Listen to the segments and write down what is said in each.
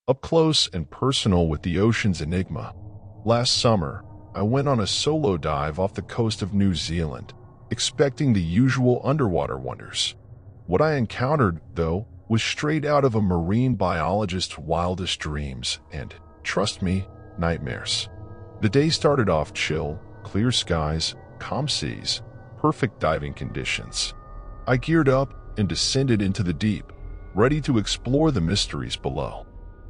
up close and personal with the ocean's enigma. Last summer, I went on a solo dive off the coast of New Zealand, expecting the usual underwater wonders. What I encountered, though, was straight out of a marine biologist's wildest dreams and, trust me, nightmares. The day started off chill, clear skies, calm seas, perfect diving conditions. I geared up and descended into the deep, ready to explore the mysteries below.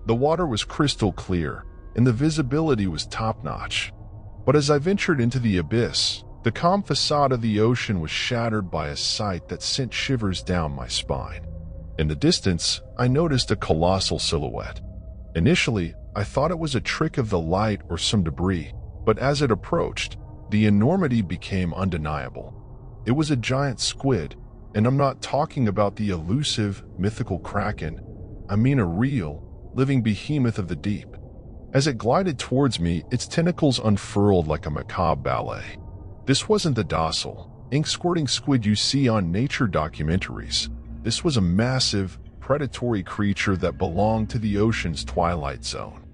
The water was crystal clear, and the visibility was top-notch. But as I ventured into the abyss, the calm facade of the ocean was shattered by a sight that sent shivers down my spine. In the distance, I noticed a colossal silhouette. Initially, I thought it was a trick of the light or some debris, but as it approached, the enormity became undeniable. It was a giant squid, and I'm not talking about the elusive, mythical kraken. I mean a real, living behemoth of the deep. As it glided towards me, its tentacles unfurled like a macabre ballet. This wasn't the docile, ink-squirting squid you see on nature documentaries. This was a massive, predatory creature that belonged to the ocean's twilight zone.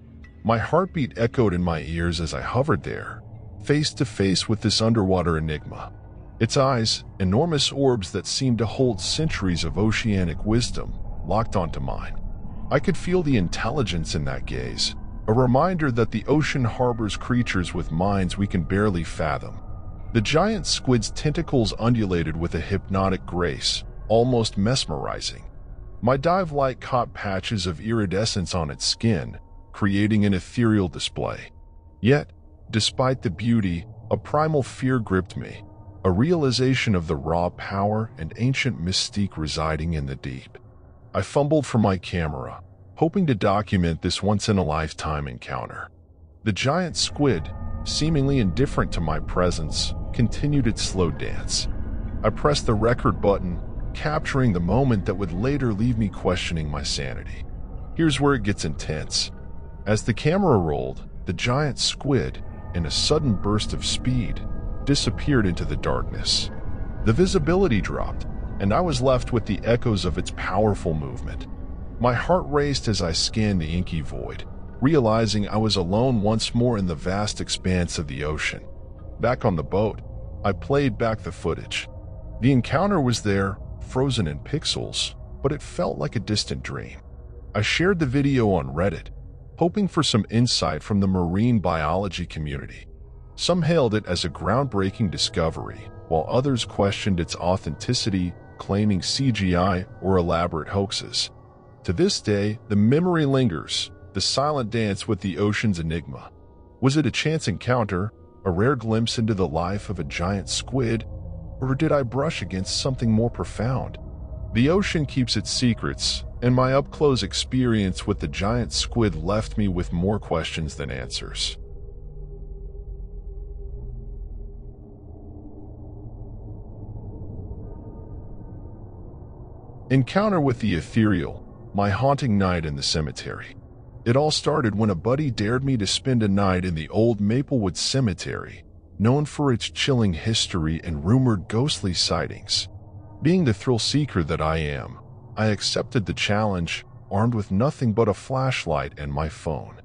My heartbeat echoed in my ears as I hovered there, face to face with this underwater enigma. Its eyes, enormous orbs that seemed to hold centuries of oceanic wisdom, locked onto mine. I could feel the intelligence in that gaze, a reminder that the ocean harbors creatures with minds we can barely fathom. The giant squid's tentacles undulated with a hypnotic grace, almost mesmerizing. My dive light caught patches of iridescence on its skin, creating an ethereal display. Yet, despite the beauty, a primal fear gripped me, a realization of the raw power and ancient mystique residing in the deep. I fumbled for my camera, hoping to document this once-in-a-lifetime encounter. The giant squid, seemingly indifferent to my presence, continued its slow dance. I pressed the record button, capturing the moment that would later leave me questioning my sanity. Here's where it gets intense. As the camera rolled, the giant squid, in a sudden burst of speed, disappeared into the darkness. The visibility dropped, and I was left with the echoes of its powerful movement. My heart raced as I scanned the inky void, realizing I was alone once more in the vast expanse of the ocean. Back on the boat, I played back the footage. The encounter was there, frozen in pixels, but it felt like a distant dream. I shared the video on Reddit, hoping for some insight from the marine biology community. Some hailed it as a groundbreaking discovery, while others questioned its authenticity, claiming CGI or elaborate hoaxes. To this day, the memory lingers, the silent dance with the ocean's enigma. Was it a chance encounter, a rare glimpse into the life of a giant squid, or did I brush against something more profound? The ocean keeps its secrets, and my up-close experience with the giant squid left me with more questions than answers. Encounter with the ethereal, my haunting night in the cemetery. It all started when a buddy dared me to spend a night in the old Maplewood Cemetery, known for its chilling history and rumored ghostly sightings. Being the thrill-seeker that I am, I accepted the challenge, armed with nothing but a flashlight and my phone.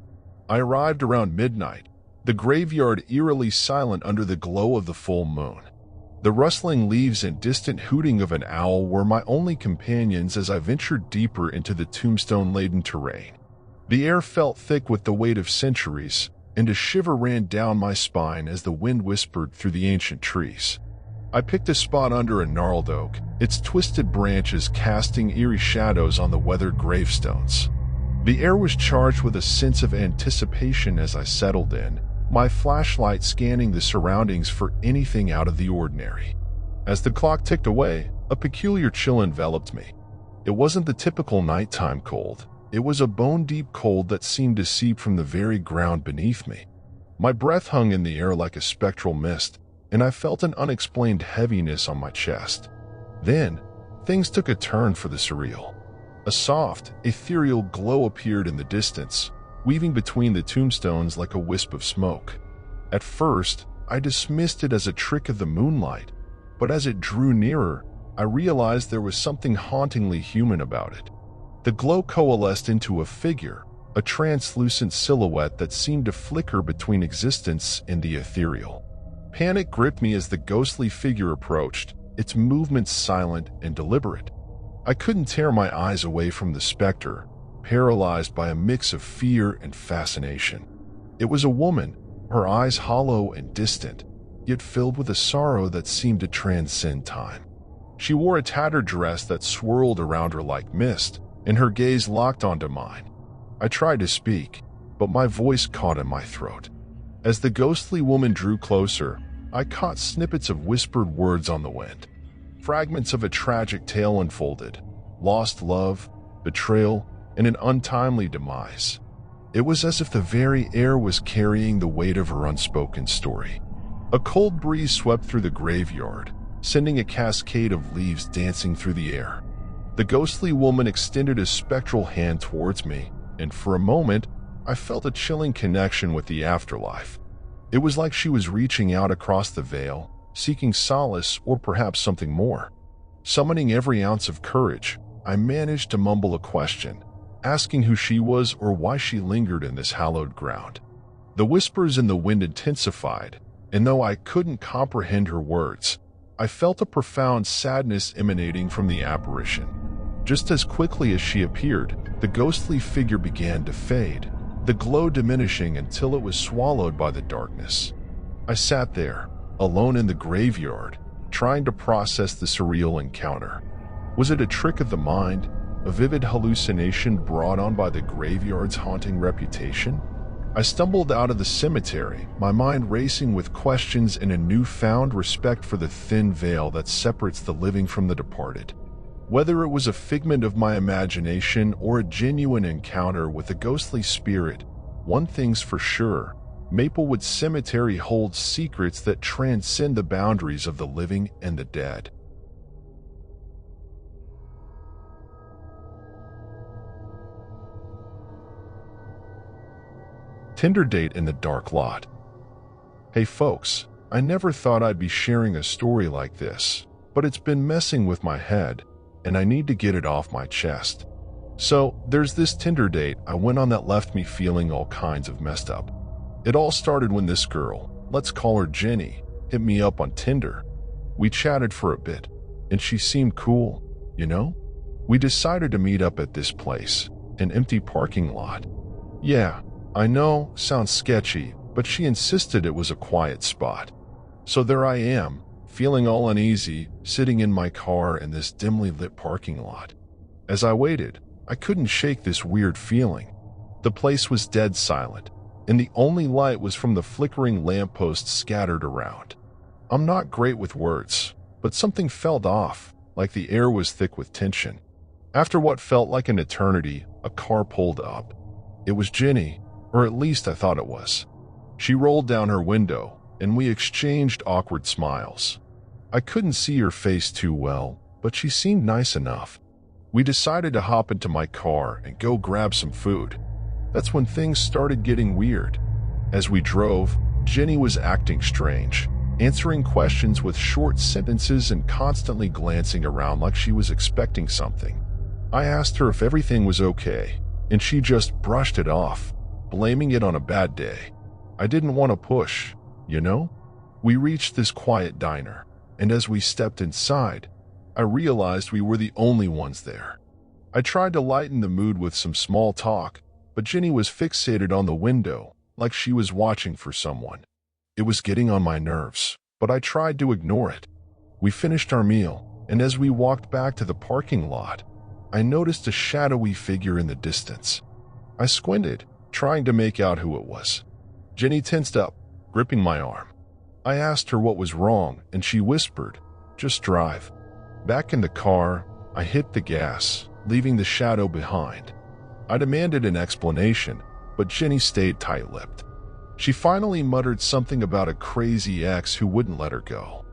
I arrived around midnight, the graveyard eerily silent under the glow of the full moon. The rustling leaves and distant hooting of an owl were my only companions as I ventured deeper into the tombstone-laden terrain. The air felt thick with the weight of centuries, and a shiver ran down my spine as the wind whispered through the ancient trees. I picked a spot under a gnarled oak, its twisted branches casting eerie shadows on the weathered gravestones. The air was charged with a sense of anticipation as I settled in, my flashlight scanning the surroundings for anything out of the ordinary. As the clock ticked away, a peculiar chill enveloped me. It wasn't the typical nighttime cold. It was a bone-deep cold that seemed to seep from the very ground beneath me. My breath hung in the air like a spectral mist, and I felt an unexplained heaviness on my chest. Then, things took a turn for the surreal. A soft, ethereal glow appeared in the distance, weaving between the tombstones like a wisp of smoke. At first, I dismissed it as a trick of the moonlight, but as it drew nearer, I realized there was something hauntingly human about it. The glow coalesced into a figure, a translucent silhouette that seemed to flicker between existence and the ethereal. Panic gripped me as the ghostly figure approached, its movements silent and deliberate. I couldn't tear my eyes away from the specter, paralyzed by a mix of fear and fascination. It was a woman, her eyes hollow and distant, yet filled with a sorrow that seemed to transcend time. She wore a tattered dress that swirled around her like mist, and her gaze locked onto mine. I tried to speak, but my voice caught in my throat. As the ghostly woman drew closer, I caught snippets of whispered words on the wind. Fragments of a tragic tale unfolded, lost love, betrayal, and an untimely demise. It was as if the very air was carrying the weight of her unspoken story. A cold breeze swept through the graveyard, sending a cascade of leaves dancing through the air. The ghostly woman extended a spectral hand towards me, and for a moment, I felt a chilling connection with the afterlife. It was like she was reaching out across the veil, seeking solace or perhaps something more. Summoning every ounce of courage, I managed to mumble a question, asking who she was or why she lingered in this hallowed ground. The whispers in the wind intensified, and though I couldn't comprehend her words, I felt a profound sadness emanating from the apparition. Just as quickly as she appeared, the ghostly figure began to fade, the glow diminishing until it was swallowed by the darkness. I sat there, alone in the graveyard, trying to process the surreal encounter. Was it a trick of the mind, a vivid hallucination brought on by the graveyard's haunting reputation? I stumbled out of the cemetery, my mind racing with questions and a newfound respect for the thin veil that separates the living from the departed. Whether it was a figment of my imagination or a genuine encounter with a ghostly spirit, one thing's for sure: Maplewood Cemetery holds secrets that transcend the boundaries of the living and the dead. Tinder date in the dark lot. Hey folks, I never thought I'd be sharing a story like this, but it's been messing with my head, and I need to get it off my chest. So, there's this Tinder date I went on that left me feeling all kinds of messed up. It all started when this girl, let's call her Jenny, hit me up on Tinder. We chatted for a bit, and she seemed cool, you know? We decided to meet up at this place, an empty parking lot. Yeah, I know, sounds sketchy, but she insisted it was a quiet spot. So there I am, feeling all uneasy, sitting in my car in this dimly lit parking lot. As I waited, I couldn't shake this weird feeling. The place was dead silent, and the only light was from the flickering lampposts scattered around. I'm not great with words, but something felt off, like the air was thick with tension. After what felt like an eternity, a car pulled up. It was Jenny, or at least I thought it was. She rolled down her window, and we exchanged awkward smiles. I couldn't see her face too well, but she seemed nice enough. We decided to hop into my car and go grab some food. That's when things started getting weird. As we drove, Jenny was acting strange, answering questions with short sentences and constantly glancing around like she was expecting something. I asked her if everything was okay, and she just brushed it off, blaming it on a bad day. I didn't want to push, you know? We reached this quiet diner, and as we stepped inside, I realized we were the only ones there. I tried to lighten the mood with some small talk, but Jenny was fixated on the window, like she was watching for someone. It was getting on my nerves, but I tried to ignore it. We finished our meal, and as we walked back to the parking lot, I noticed a shadowy figure in the distance. I squinted, trying to make out who it was. Jenny tensed up, gripping my arm. I asked her what was wrong, and she whispered, "Just drive." Back in the car, I hit the gas, leaving the shadow behind. I demanded an explanation, but Jenny stayed tight-lipped. She finally muttered something about a crazy ex who wouldn't let her go.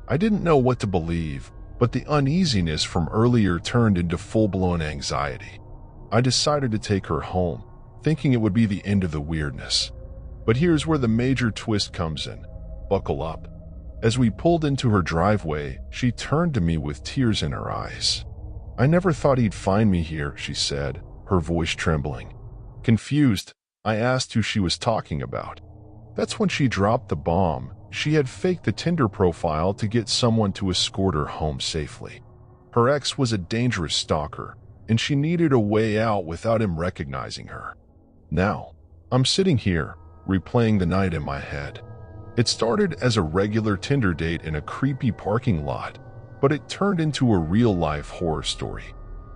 I didn't know what to believe, but the uneasiness from earlier turned into full-blown anxiety. I decided to take her home, thinking it would be the end of the weirdness. But here's where the major twist comes in. Buckle up. As we pulled into her driveway, she turned to me with tears in her eyes. "I never thought he'd find me here," she said, her voice trembling. Confused, I asked who she was talking about. That's when she dropped the bomb. She had faked the Tinder profile to get someone to escort her home safely. Her ex was a dangerous stalker, and she needed a way out without him recognizing her. Now, I'm sitting here, replaying the night in my head. It started as a regular Tinder date in a creepy parking lot, but it turned into a real-life horror story.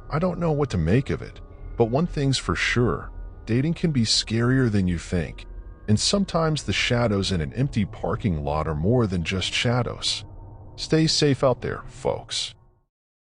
I don't know what to make of it, but one thing's for sure, dating can be scarier than you think, and sometimes the shadows in an empty parking lot are more than just shadows. Stay safe out there, folks.